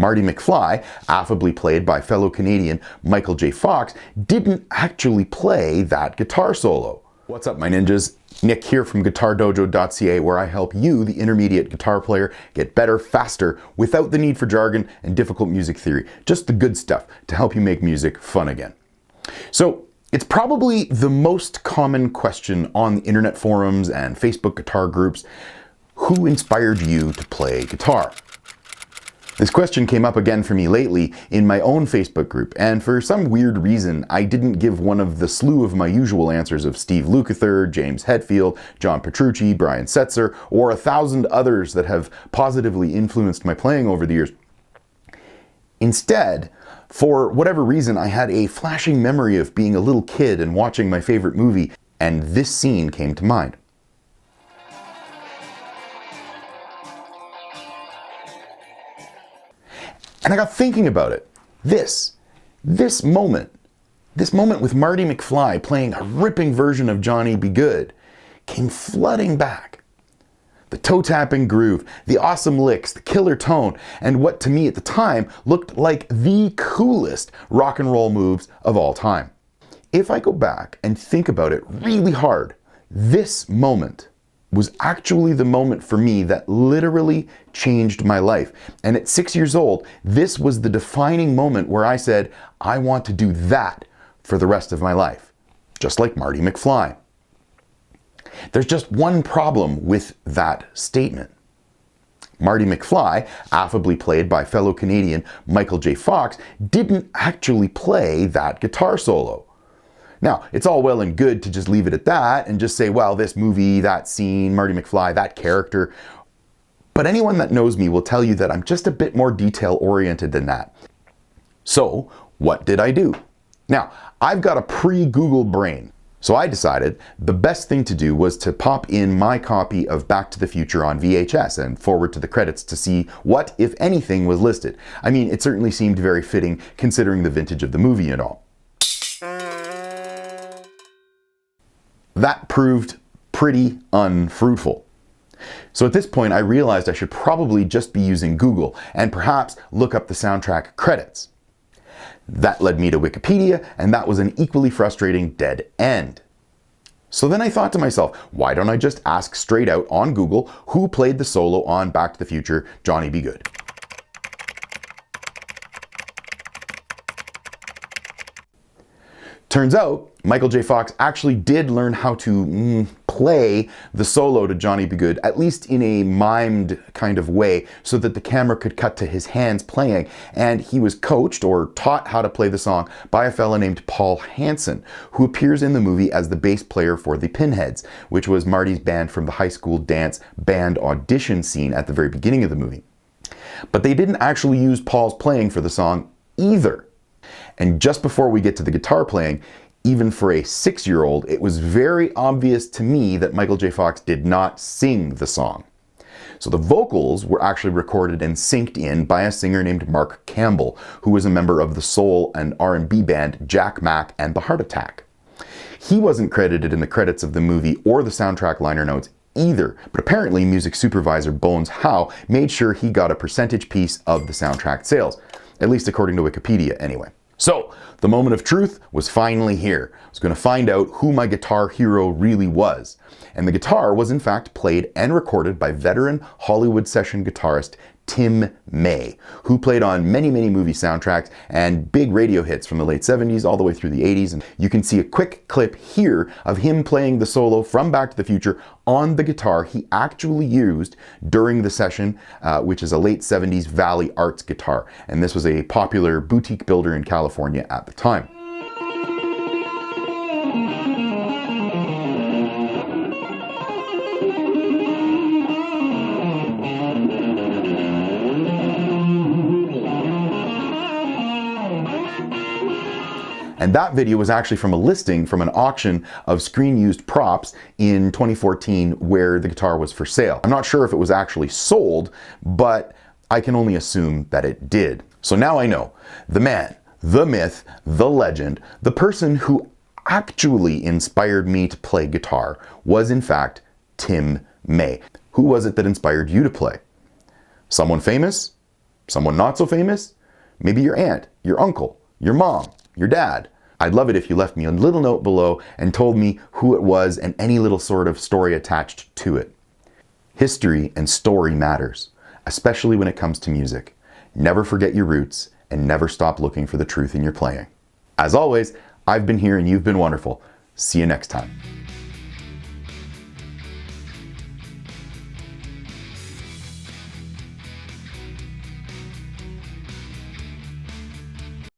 Marty McFly, affably played by fellow Canadian Michael J. Fox, didn't actually play that guitar solo. What's up, my ninjas? Nick here from GuitarDojo.ca, where I help you, the intermediate guitar player, get better, faster, without the need for jargon and difficult music theory. Just the good stuff to help you make music fun again. So, it's probably the most common question on the internet forums and Facebook guitar groups: who inspired you to play guitar? This question came up again for me lately in my own Facebook group, and for some weird reason I didn't give one of the slew of my usual answers of Steve Lukather, James Hetfield, John Petrucci, Brian Setzer, or 1,000 others that have positively influenced my playing over the years. Instead, for whatever reason, I had a flashing memory of being a little kid and watching my favorite movie, and this scene came to mind. And I got thinking about it. This moment with Marty McFly playing a ripping version of Johnny B. Goode came flooding back. The toe-tapping groove, the awesome licks, the killer tone, and what to me at the time looked like the coolest rock and roll moves of all time. If I go back and think about it really hard, this moment was actually the moment for me that literally changed my life. And at 6 years old, this was the defining moment where I said, I want to do that for the rest of my life. Just like Marty McFly. There's just one problem with that statement. Marty McFly, affably played by fellow Canadian Michael J. Fox, didn't actually play that guitar solo. Now, it's all well and good to just leave it at that and just say, well, this movie, that scene, Marty McFly, that character. But anyone that knows me will tell you that I'm just a bit more detail-oriented than that. So, what did I do? Now, I've got a pre-Google brain. So I decided the best thing to do was to pop in my copy of Back to the Future on VHS and forward to the credits to see what, if anything, was listed. I mean, it certainly seemed very fitting considering the vintage of the movie and all. That proved pretty unfruitful. So at this point I realized I should probably just be using Google and perhaps look up the soundtrack credits. That led me to Wikipedia, and that was an equally frustrating dead end. So then I thought to myself, why don't I just ask straight out on Google who played the solo on Back to the Future, Johnny B. Goode? Turns out, Michael J. Fox actually did learn how to play the solo to Johnny B. Goode, at least in a mimed kind of way, so that the camera could cut to his hands playing, and he was coached or taught how to play the song by a fella named Paul Hansen, who appears in the movie as the bass player for the Pinheads, which was Marty's band from the high school dance band audition scene at the very beginning of the movie. But they didn't actually use Paul's playing for the song either. And just before we get to the guitar playing, even for a 6-year-old, it was very obvious to me that Michael J. Fox did not sing the song. So the vocals were actually recorded and synced in by a singer named Mark Campbell, who was a member of the soul and R&B band Jack Mack and the Heart Attack. He wasn't credited in the credits of the movie or the soundtrack liner notes either, but apparently music supervisor Bones Howe made sure he got a percentage piece of the soundtrack sales, at least according to Wikipedia anyway. So, the moment of truth was finally here. I was going to find out who my guitar hero really was. And the guitar was in fact played and recorded by veteran Hollywood session guitarist Tim May, who played on many movie soundtracks and big radio hits from the late 70s all the way through the 80s. And you can see a quick clip here of him playing the solo from Back to the Future on the guitar he actually used during the session, which is a late 70s Valley Arts guitar. And this was a popular boutique builder in California at the time. And that video was actually from a listing from an auction of screen-used props in 2014 where the guitar was for sale. I'm not sure if it was actually sold, but I can only assume that it did. So now I know. The man, the myth, the legend, the person who actually inspired me to play guitar was in fact Tim May. Who was it that inspired you to play? Someone famous? Someone not so famous? Maybe your aunt, your uncle, your mom, your dad. I'd love it if you left me a little note below and told me who it was and any little sort of story attached to it. History and story matters, especially when it comes to music. Never forget your roots and never stop looking for the truth in your playing. As always, I've been here and you've been wonderful. See you next time.